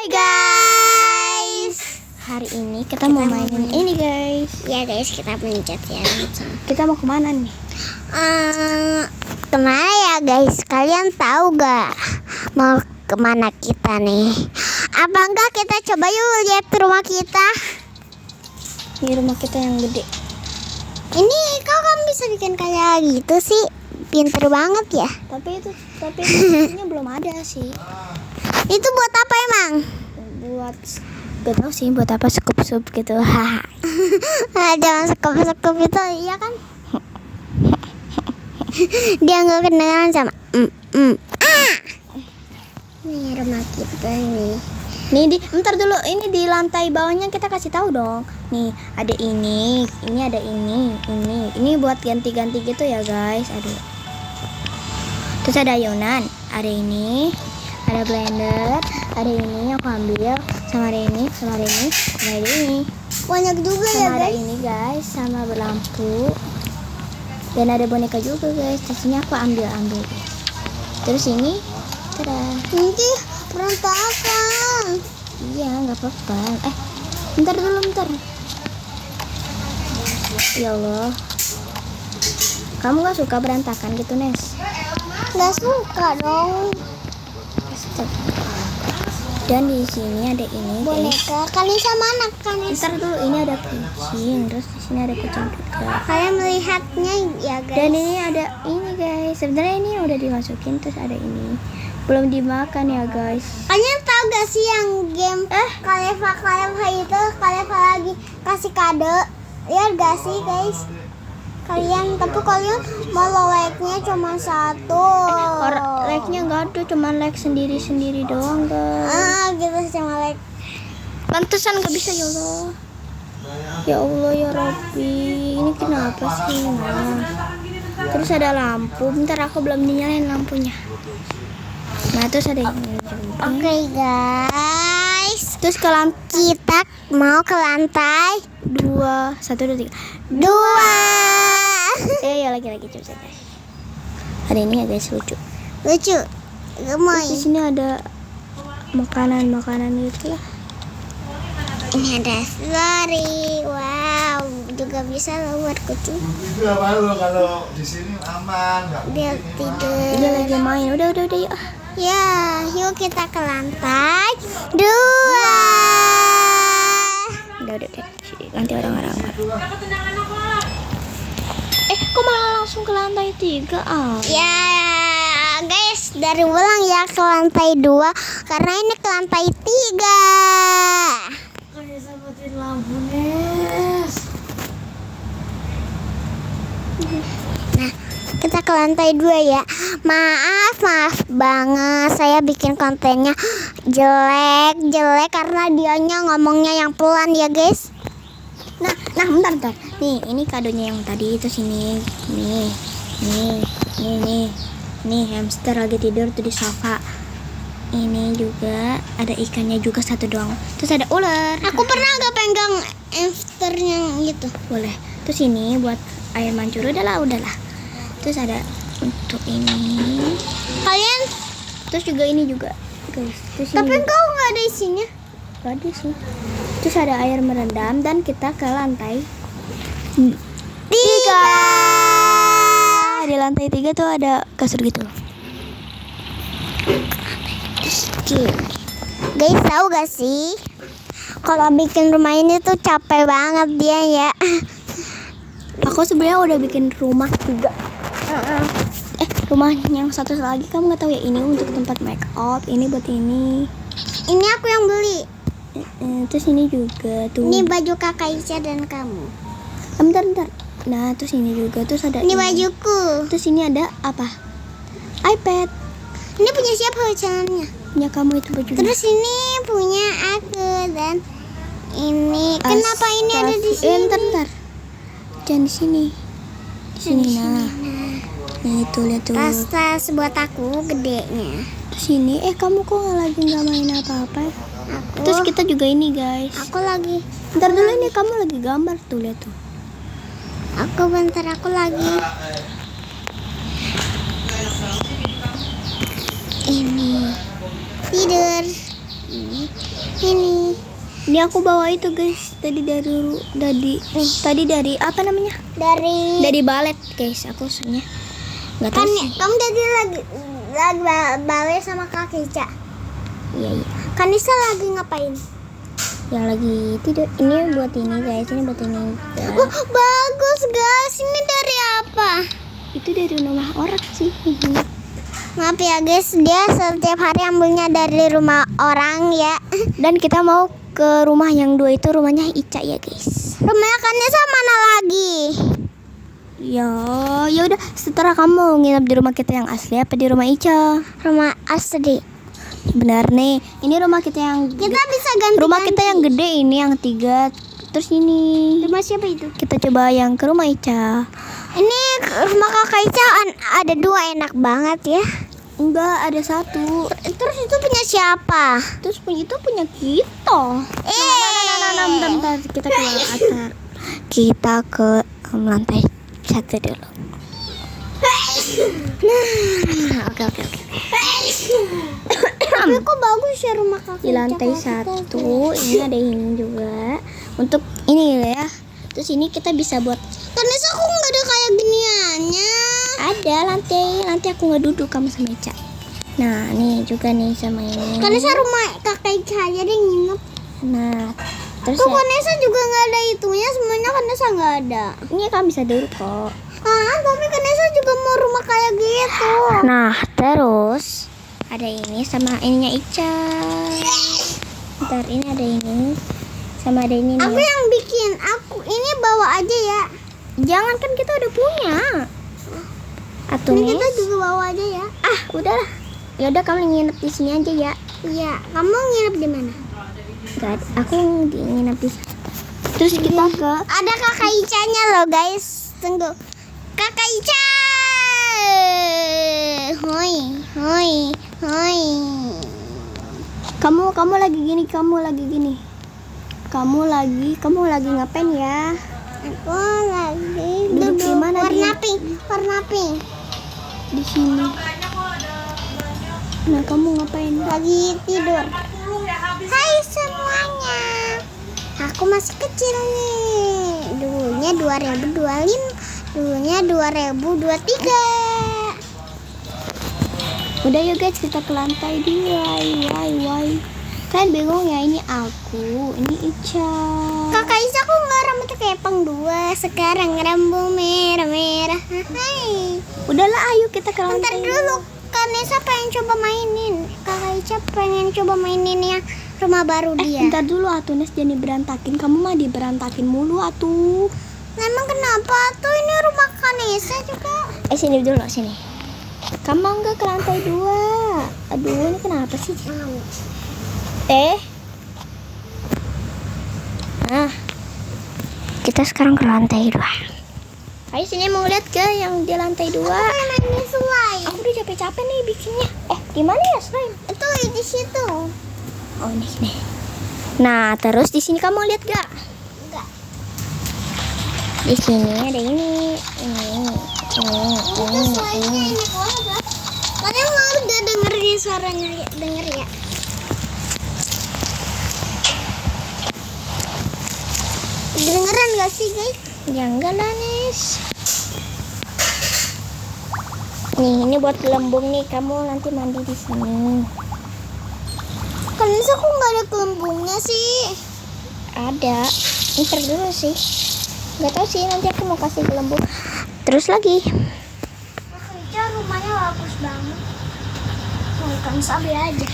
Hai guys, hari ini kita mau mainin ini guys. Ya guys, kita pencet ya. Kita mau kemana nih? Kemana ya guys? Kalian tahu gak mau kemana kita nih? Apa enggak kita coba yuk lihat rumah kita? Ini rumah kita yang gede. Ini kok kamu bisa bikin kayak gitu sih? Pinter banget ya. Tapi ini belum ada sih. Itu buat apa emang? Buat gak tau sih buat apa, sekup-sekup gitu. Jangan sekup-sekup itu, iya kan? Dia nggak kedengeran sama Ini rumah kita nih. Bentar dulu, ini di lantai bawahnya kita kasih tahu dong. Nih, ada ini ada ini buat ganti-ganti gitu ya guys. Aduh. Terus ada ayonan, ada ini, ada blender, ada ini aku ambil, sama ada ini, sama ada ini, sama ada ini. Banyak juga Sama ya ada guys. ini guys, sama berlampu. Dan ada boneka juga guys. Terus ini aku ambil. Terus ini, tada. Nanti berantakan. Iya, nggak apa-apa. Bentar dulu. Ya Allah. Kamu nggak suka berantakan gitu, Nes? Nggak suka dong. Dan di sini ada ini, guys. Boneka kalian sama anak kan? Bentar dulu, ini ada kucing. Terus di sini ada kucing juga. Kalian melihatnya ya guys. Dan ini ada ini, guys. Sebenarnya ini udah dimasukin, terus ada ini. Belum dimakan ya, guys. Kalian tahu gak sih yang game Kaleva itu? Kaleva lagi kasih kado. Lihat gak sih guys? Kalian mau like-nya cuma satu. Like-nya nggak ada, cuma like sendiri doang, guys. Gitu cuma like. Pantesan nggak bisa, ya Allah. Ya Allah ya Rabbi, ini kenapa sih? Nah. Terus ada lampu. Bentar, aku belum nyalain lampunya. Nah, terus ada ini juga. Oke guys. Terus Kita mau ke lantai 2, 1, 2, 3. 2. Ya lagi coba guys. Ada ini ya guys, lucu. Lucu. Terus di Gemoy. sini ada makanan gitu ya. Ini ada Slurry. Wow, juga bisa loh buat kucing. Itu apa lo kalau di sini aman, nggak Dia tidur. Dia lagi main. Udah yuk. Ya, yuk kita ke lantai 2. Udah. Nanti orang-orang. Kok malah langsung ke lantai 3? Ya, guys, dari ulang ya ke lantai 2 karena ini ke lantai 3. Sabatin lampu, Nes. Nah, kita ke lantai 2 ya. Maaf banget saya bikin kontennya jelek karena dianya ngomongnya yang pelan ya, guys. Nah, bentar. Nih, ini kadonya yang tadi. Terus ini. Nih, hamster lagi tidur tuh di sofa. Ini juga ada ikannya juga satu doang. Terus ada ular. Aku pernah nggak pegang hamsternya gitu. Boleh. Terus ini buat air mancur. Udahlah. Terus ada untuk ini. Kalian Terus juga ini juga, guys. Terus tapi ini kau nggak ada isinya. gak ada sih. Terus ada air merendam dan kita ke lantai 3. Di lantai 3 tuh ada kasur gitu. Guys, tahu gak sih kalau bikin rumah ini tuh capek banget dia ya. Aku sebenarnya udah bikin rumah juga. Rumah yang satu lagi kamu nggak tahu ya, ini untuk tempat make up, ini buat ini. Ini aku yang beli. Terus ini juga tuh. Ini baju kakak Ica dan kamu. Bentar. Nah, terus ini juga, terus ada Ini bajuku. Terus ini ada apa? iPad. Ini punya siapa celananya? Punya kamu itu bajunya. Terus ini punya aku dan ini. Kenapa ini ada di sini? Bentar. Jangan di sini. Di sini nah. Nah, itu lihat tuh. Tas buat aku gedenya. Terus ini, kamu kok nggak main apa-apa? Aku. Terus kita juga ini guys. Aku lagi. Bentar dulu, ini kamu lagi gambar tuh, lihat tuh. Aku lagi. Ini tidur. Ini Ini. Ini aku bawa itu guys. Tadi dari apa namanya? Dari balet guys. Aku sebenarnya nggak tahu Kan sih. kamu tadi lagi balai sama Kak Ica. Iya. Kanisa lagi ngapain? Yang lagi tidur. Ini buat ini guys. Ini buat ini. Oh, bagus guys. Ini dari apa? Itu dari rumah orang sih. Maaf ya guys, dia setiap hari ambilnya dari rumah orang ya. Dan kita mau ke rumah yang 2 itu, rumahnya Ica ya guys. Rumahnya Kanisa mana lagi? Ya udah. Setelah kamu nginep di rumah kita yang asli apa di rumah Ica? Rumah asli. Benar nih. Ini rumah kita yang Kita bisa ganti. rumah kita yang gede ini yang 3. Terus ini Rumah siapa itu? kita coba yang ke rumah Ica. Ini rumah Kakak Ica ada 2, enak banget ya. Enggak, ada 1. Terus itu punya siapa? Terus itu punya kita. Bentar, kita ke atas. Kita ke lantai 1 dulu. Oke. Tapi kok bagus ya rumah Kakak Di lantai Ica, 1 ini ada ini juga. Untuk ini ya. Terus ini kita bisa buat Kanisa kok nggak ada kayak giniannya? ada lantai aku nggak duduk kamu sama Ica. Nah, nih juga nih sama ini. Kanisa rumah Kakak Ica aja deh nginep. Nah, terus Kok ya, Kanisa juga nggak ada itunya, semuanya Kanisa nggak ada. ini kamu bisa duduk kok. Tapi Kanisa juga mau rumah kayak gitu. Nah, terus ada ini sama ininya Ica. Ntar ini ada ini sama ada ini Aku nih. yang bikin, aku ini bawa aja ya. Jangan, kan kita udah punya. Ini kita Atunis. juga bawa aja ya. Udahlah. Ya udah kamu nginep di sini aja ya. Iya, kamu nginep di mana? Gak, aku nginep di sini. Terus kita ke Ada Kakak Ica-nya loh guys. Tunggu. Kakak Ica. Hoi. kamu lagi gini. Kamu lagi ngapain ya? Aku lagi Duduk di mana dia? Warna pink. Di sini. Nah, kamu ngapain? Lagi tidur. Hai semuanya. Aku masih kecil nih. Dulunya 2025. Dulunya 2023. Udah yuk guys, kita ke lantai 2. Kan bingung ya, ini aku, ini Ica. Kakak Ica kok nggak rambutnya kayak pang 2, sekarang rambut merah-merah. Hai. Udahlah, ayo kita ke Bentar lantai. dulu, Kanisa pengen coba mainin. Kakak Ica pengen coba mainin yang rumah baru dia. Bentar dulu Atunes, jangan diberantakin. Kamu mah diberantakin mulu atuh. Emang kenapa tuh, ini rumah Kanisa juga? Sini dulu, sini. Kamu mau nggak ke lantai 2? Aduh, ini kenapa sih? Nah, kita sekarang ke lantai 2. Ayo sini, mau lihat ke yang di lantai 2. Pengen mainin slime. Aku udah capek-capek nih bikinnya. Di mana ya slime? Itu di situ. Oh, ini sini. Nah, terus di sini kamu lihat gak? Enggak. Di sini ada ini. Itu slime-nya enak banget. Kalian mau udah dengerin suaranya, denger ya. Dengeran gak sih guys? Ya enggak lah, Nis. Nih, ini buat gelembung nih. Kamu nanti mandi di sini. Kanisa kok nggak ada kelembungnya sih? Ada. Ntar dulu sih. Gak tahu sih, nanti aku mau kasih gelembung. Terus lagi. Kakak Ica rumahnya bagus banget. Bukan sabi aja.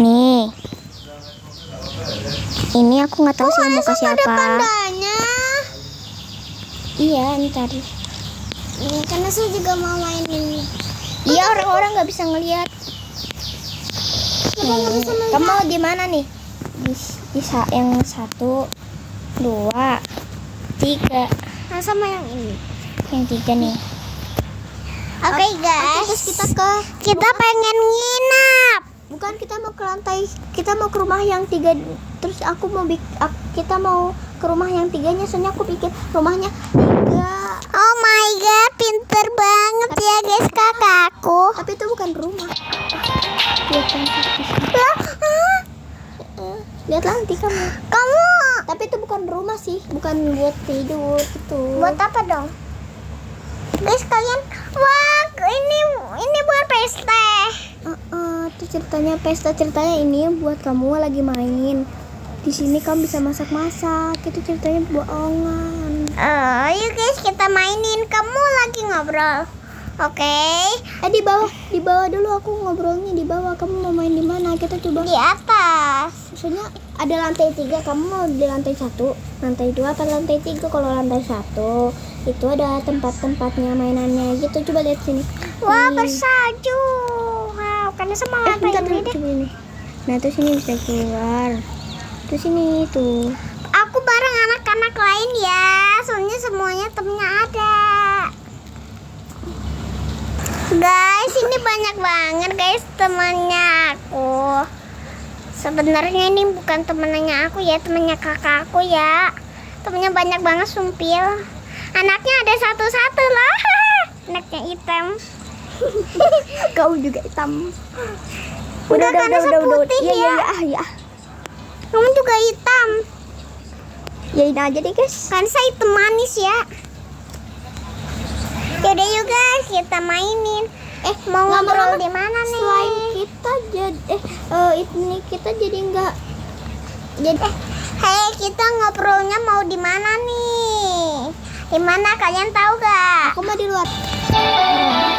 Nih. Ini aku nggak tahu sih mau kasih Ada apa. pandanya. Iya, ntar. Karena saya juga mau main ini. Iya, orang-orang nggak bisa ngelihat. Nih, kamu di mana nih? Di yang 1, 2, 3. Nah, sama yang ini. Yang 3 nih. Oke guys. Terus Kita pengen nginap. bukan, kita mau ke lantai, kita mau ke rumah yang 3. Terus kita mau ke rumah yang 3-nya, soalnya aku pikir rumahnya 3. Oh my god, pinter banget ya guys kakakku. Tapi itu bukan rumah. cantik di sini. Lah, Lihat lantai kamu. kamu Tapi itu bukan rumah sih, bukan buat tidur gitu. buat apa dong? Guys, kalian, wah, ini buat pesta. Itu ceritanya ceritanya ini buat kamu lagi main. Di sini kamu bisa masak-masak. Itu ceritanya bohongan. Yuk guys, kita mainin. Kamu lagi ngobrol. Oke. Di bawah dulu aku ngobrolnya di bawah. Kamu mau main di mana? Kita coba. Di atas. Maksudnya ada lantai 3, kamu mau di lantai 1, lantai 2 apa lantai 3? Kalau lantai 1 itu ada tempat-tempatnya mainannya gitu. Coba lihat sini. Wah, Nih. bersalju. Wow, karena sama lantai bentar ini dulu, deh. coba ini. Nah, terus ini bisa keluar. Terus ini tuh. Aku bareng anak-anak lain ya. Soalnya semuanya temennya ada. Guys, ini banyak banget guys temannya aku. Sebenarnya ini bukan temennya aku ya, temennya kakakku ya. Temennya banyak banget, sumpil. Anaknya ada satu-satu lah. Anaknya hitam. Kau juga hitam. Udah putih ya. Ya. Kamu juga hitam. Yain aja deh, guys. Kan saya hitam manis ya. Yaudah yuk guys, kita mainin. Mau ngobrol di mana nih? Selain kita jadi enggak jadi Hei, kita ngobrolnya mau di mana nih? Di mana kalian tahu gak? aku mau di luar.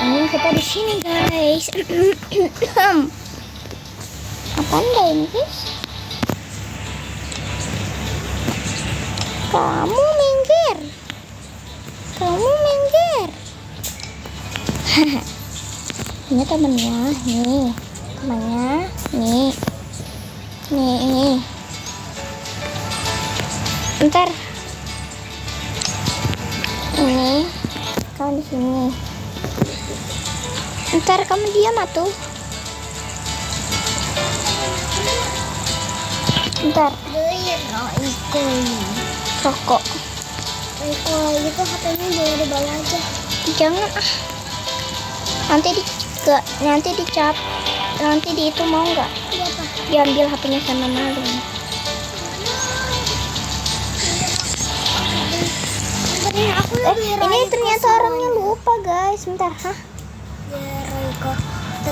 Ini kita di sini, guys. Apaan dah ini, guys? Kamu minggir. Ini temennya, nih. Ntar. Ini kamu di sini. Ntar kamu diam atuh. Ntar. Rokok. Itu HP-nya boleh dibawa aja. Jangan ah. Nanti dicap. Nanti di itu mau nggak? Iya Pak. Diambil HP-nya sama maling. Aku Ini ternyata orangnya lupa, guys. Bentar, hah?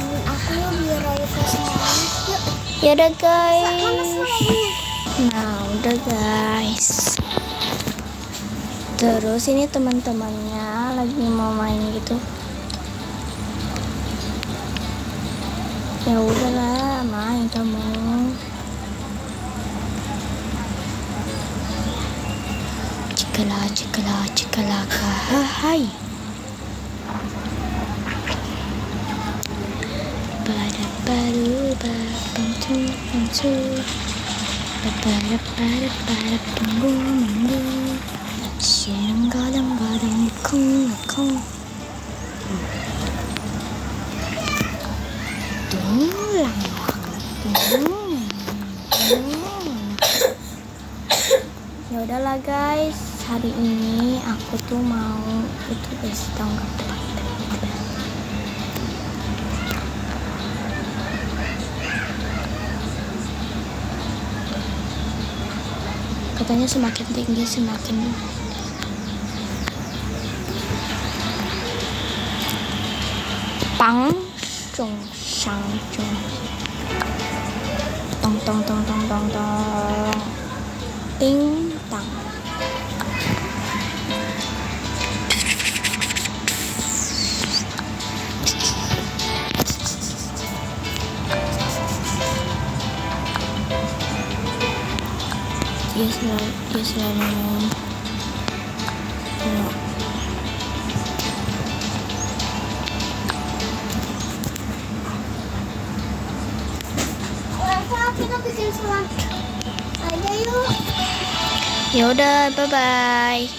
Aku biar Raiko semangat. Yuk. Ya udah, guys. Mana sih lagunya? Nah, udah, guys. Terus ini teman-temannya lagi mau main gitu. Ya udahlah, main kamu. Cikalaka, hai. Pada baru bantu pada tunggu siang gadang-gadang kong tulang. Ya udahlah, guys, hari ini aku tuh mau itu guys, tau nggak? Katanya semakin tinggi semakin pang cung sang cung tong tong tong tong tong tong ting tang. Dia selalu Kita bikin selang aja yuk. ya udah, bye bye.